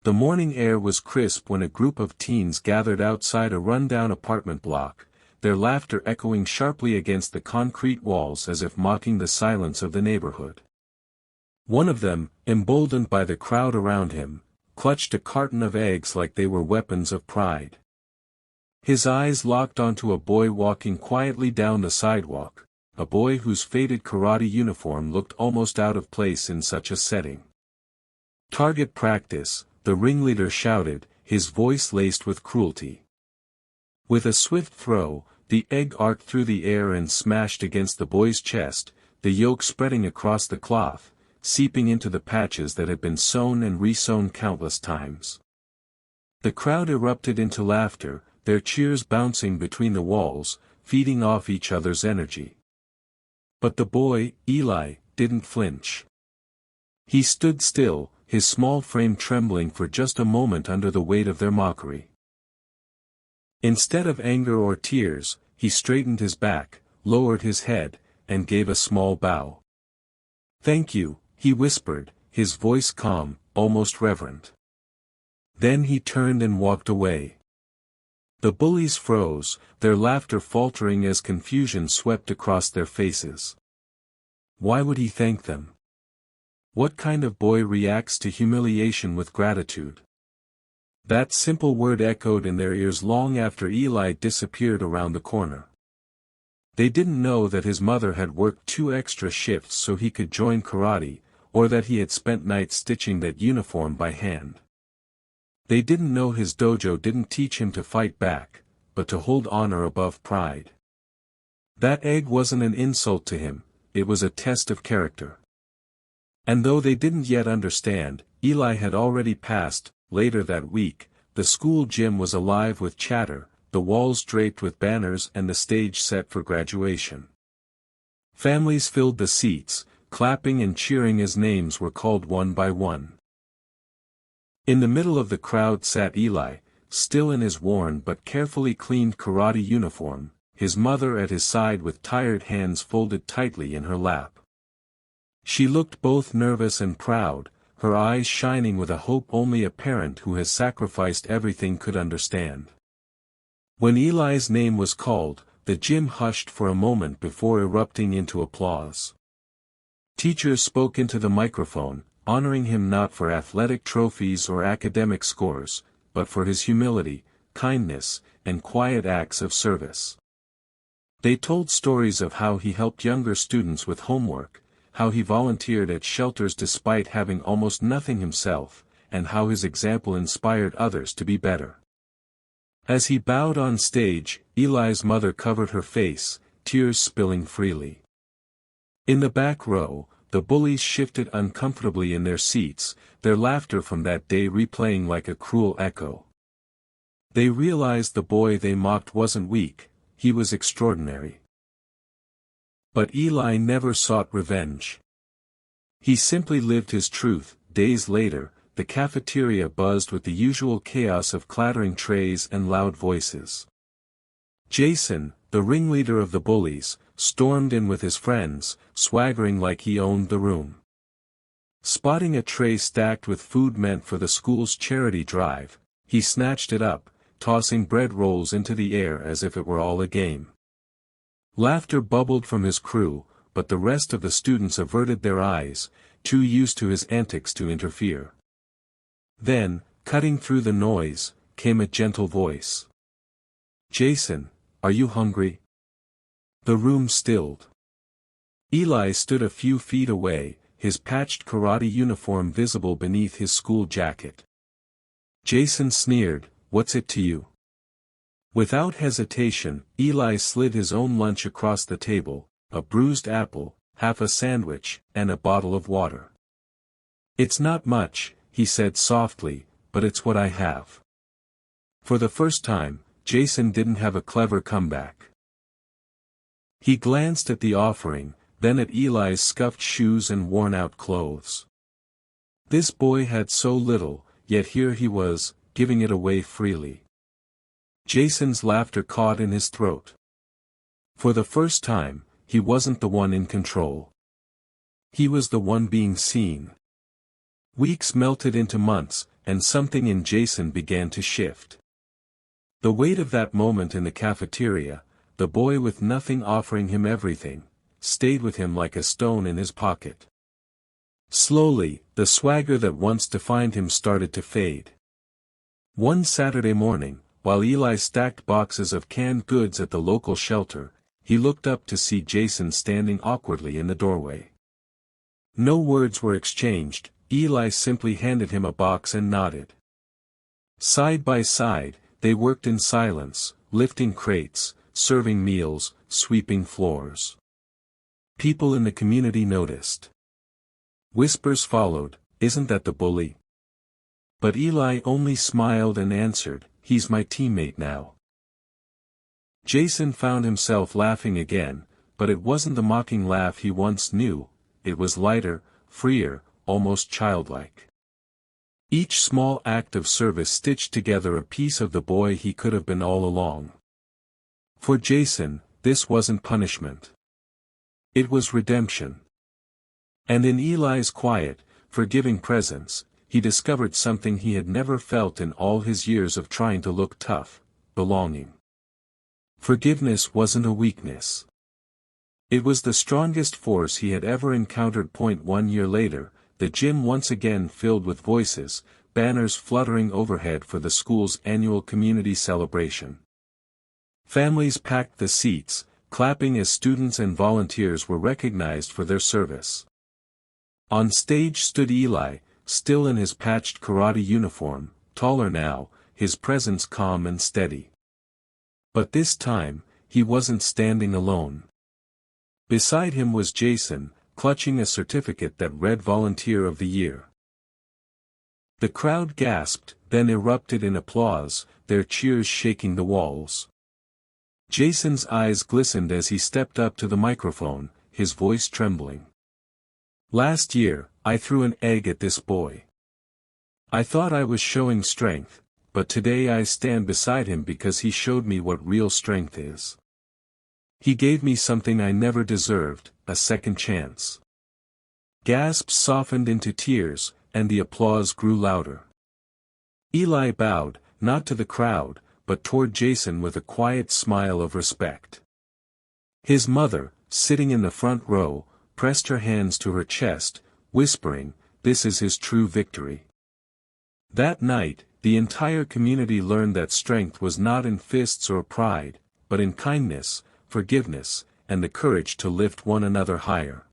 The morning air was crisp when a group of teens gathered outside a run-down apartment block, their laughter echoing sharply against the concrete walls as if mocking the silence of the neighborhood. One of them, emboldened by the crowd around him, clutched a carton of eggs like they were weapons of pride. His eyes locked onto a boy walking quietly down the sidewalk, a boy whose faded karate uniform looked almost out of place in such a setting. "Target practice," the ringleader shouted, his voice laced with cruelty. With a swift throw, the egg arced through the air and smashed against the boy's chest, the yolk spreading across the cloth, seeping into the patches that had been sewn and re-sewn countless times. The crowd erupted into laughter, their cheers bouncing between the walls, feeding off each other's energy. But the boy, Eli, didn't flinch. He stood still, his small frame trembling for just a moment under the weight of their mockery. Instead of anger or tears, he straightened his back, lowered his head, and gave a small bow. "Thank you," he whispered, his voice calm, almost reverent. Then he turned and walked away. The bullies froze, their laughter faltering as confusion swept across their faces. Why would he thank them? What kind of boy reacts to humiliation with gratitude? That simple word echoed in their ears long after Eli disappeared around the corner. They didn't know that his mother had worked 2 extra shifts so he could join karate, or that he had spent nights stitching that uniform by hand. They didn't know his dojo didn't teach him to fight back, but to hold honor above pride. That egg wasn't an insult to him, it was a test of character. And though they didn't yet understand, Eli had already passed. Later that week, the school gym was alive with chatter, the walls draped with banners and the stage set for graduation. Families filled the seats, clapping and cheering as names were called one by one. In the middle of the crowd sat Eli, still in his worn but carefully cleaned karate uniform, his mother at his side with tired hands folded tightly in her lap. She looked both nervous and proud, her eyes shining with a hope only a parent who has sacrificed everything could understand. When Eli's name was called, the gym hushed for a moment before erupting into applause. Teachers spoke into the microphone, honoring him not for athletic trophies or academic scores, but for his humility, kindness, and quiet acts of service. They told stories of how he helped younger students with homework, how he volunteered at shelters despite having almost nothing himself, and how his example inspired others to be better. As he bowed on stage, Eli's mother covered her face, tears spilling freely. In the back row, the bullies shifted uncomfortably in their seats, their laughter from that day replaying like a cruel echo. They realized the boy they mocked wasn't weak, he was extraordinary. But Eli never sought revenge. He simply lived his truth. Days later, the cafeteria buzzed with the usual chaos of clattering trays and loud voices. Jason, the ringleader of the bullies, stormed in with his friends, swaggering like he owned the room. Spotting a tray stacked with food meant for the school's charity drive, he snatched it up, tossing bread rolls into the air as if it were all a game. Laughter bubbled from his crew, but the rest of the students averted their eyes, too used to his antics to interfere. Then, cutting through the noise, came a gentle voice. "Jason, are you hungry?" The room stilled. Eli stood a few feet away, his patched karate uniform visible beneath his school jacket. Jason sneered, "What's it to you?" Without hesitation, Eli slid his own lunch across the table, a bruised apple, half a sandwich, and a bottle of water. "It's not much," he said softly, "but it's what I have." For the first time, Jason didn't have a clever comeback. He glanced at the offering, then at Eli's scuffed shoes and worn-out clothes. This boy had so little, yet here he was, giving it away freely. Jason's laughter caught in his throat. For the first time, he wasn't the one in control. He was the one being seen. Weeks melted into months, and something in Jason began to shift. The weight of that moment in the cafeteria, the boy with nothing offering him everything, stayed with him like a stone in his pocket. Slowly, the swagger that once defined him started to fade. One Saturday morning, while Eli stacked boxes of canned goods at the local shelter, he looked up to see Jason standing awkwardly in the doorway. No words were exchanged, Eli simply handed him a box and nodded. Side by side, they worked in silence, lifting crates, serving meals, sweeping floors. People in the community noticed. Whispers followed, "Isn't that the bully?" But Eli only smiled and answered, "He's my teammate now." Jason found himself laughing again, but it wasn't the mocking laugh he once knew, it was lighter, freer, almost childlike. Each small act of service stitched together a piece of the boy he could have been all along. For Jason, this wasn't punishment. It was redemption. And in Eli's quiet, forgiving presence, he discovered something he had never felt in all his years of trying to look tough: belonging. Forgiveness wasn't a weakness. It was the strongest force he had ever encountered. 1 year later, the gym once again filled with voices, banners fluttering overhead for the school's annual community celebration. Families packed the seats, clapping as students and volunteers were recognized for their service. On stage stood Eli, still in his patched karate uniform, taller now, his presence calm and steady. But this time, he wasn't standing alone. Beside him was Jason, clutching a certificate that read Volunteer of the Year. The crowd gasped, then erupted in applause, their cheers shaking the walls. Jason's eyes glistened as he stepped up to the microphone, his voice trembling. "Last year, I threw an egg at this boy. I thought I was showing strength, but today I stand beside him because he showed me what real strength is. He gave me something I never deserved, a second chance." Gasps softened into tears, and the applause grew louder. Eli bowed, not to the crowd, but toward Jason with a quiet smile of respect. His mother, sitting in the front row, pressed her hands to her chest, whispering, "This is his true victory." That night, the entire community learned that strength was not in fists or pride, but in kindness, forgiveness, and the courage to lift one another higher.